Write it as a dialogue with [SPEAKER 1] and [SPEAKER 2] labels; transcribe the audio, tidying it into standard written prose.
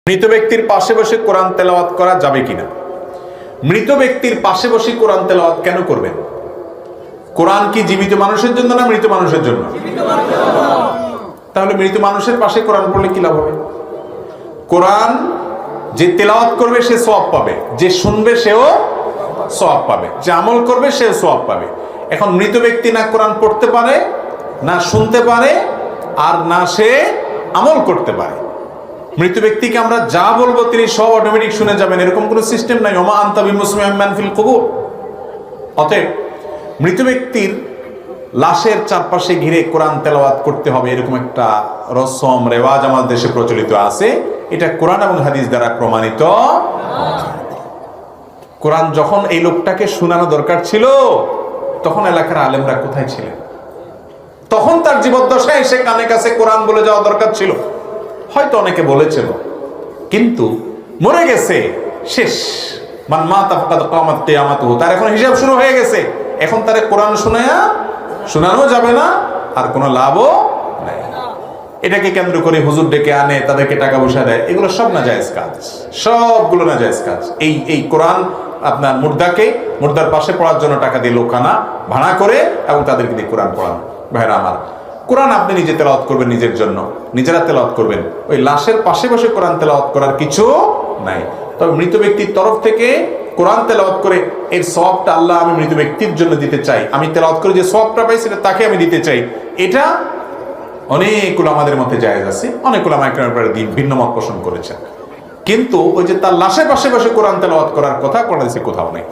[SPEAKER 1] মৃত ব্যক্তির পাশে বসে কোরআন তেলাওয়াত করা যাবে কিনা? মৃত ব্যক্তির পাশে বসে কোরআন তেলাওয়াত কেন করবেন? কোরআন কি জীবিত মানুষের জন্য না মৃত মানুষের জন্য? তাহলে মৃত মানুষের পাশে কোরআন পড়লে কি লাভ হবে? কোরআন যে তেলাওয়াত করবে সে সওয়াব পাবে, যে শুনবে সেও সওয়াব পাবে, যে আমল করবে সেও সওয়াব পাবে। এখন মৃত ব্যক্তি না কোরআন পড়তে পারে, না শুনতে পারে, আর না সে আমল করতে পারে। মৃত ব্যক্তিকে আমরা যা বলবো তিনি সব অটোমেটিক শুনে যাবেন, এরকম কোনো সিস্টেম নাই। ওমা আনতা বিমুসমিআন মান ফিল কুবুর। অতএব মৃত ব্যক্তির লাশের চারপাশে ঘিরে কোরআন তেলাওয়াত করতে হবে এরকম একটা রসম রেওয়াজ আমাদের দেশে প্রচলিত আছে। এটা কোরআন এবং হাদিস দ্বারা প্রমাণিত। কোরআন যখন এই লোকটাকে শোনানো দরকার ছিল তখন এলাকার আলেমরা কোথায় ছিলেন? তখন তার জীবদ্দশায় এসে কানে কাছে কোরআন বলে যাওয়া দরকার ছিল। হয়তো অনেকে বলেছিল, কিন্তু মরে গেছে, শেষ। মান মাতা ফাকাদ কামাত কিয়ামাতুহু, তার এখন হিসাব শুরু হয়ে গেছে। এখন তারে কোরআন শোনানো যাবে না, আর কোনো লাভও নাই। এটাকে কেন্দ্র করে হুজুর ডেকে আনে, তাদেরকে টাকা পয়সা দেয়, এগুলো সব নাজায়েজ কাজ, সবগুলো নাজায়েজ কাজ। এই কোরআন আপনার মুর্দার পাশে পড়ার জন্য টাকা দিয়ে লোকানা ভাড়া করে এবং তাদেরকে দিয়ে কোরআন পড়ানো। ভাইরা আমার, কোরআন আপনি নিজে তেলাওয়াত করবেন, নিজের জন্য নিজেরা তেলাওয়াত করবেন। ওই লাশের পাশে বসে কোরআন তেলাওয়াত করার কিছু নাই। তবে মৃত ব্যক্তির তরফ থেকে কোরআন তেলাওয়াত করে এর সওয়াবটা আল্লাহ আমি মৃত ব্যক্তির জন্য দিতে চাই, আমি তেলাওয়াত করে যে সওয়াবটা পাই সেটা তাকে আমি দিতে চাই, এটা অনেক উলামাদের মধ্যে জায়েজ আছে। অনেক উলামা একরামের ব্যাপারে ভিন্ন মত পোষণ করেছেন। কিন্তু ওই যে তার লাশের পাশে বসে কোরআন তেলাওয়াত করার কথা কোরআনে কোথাও নেই।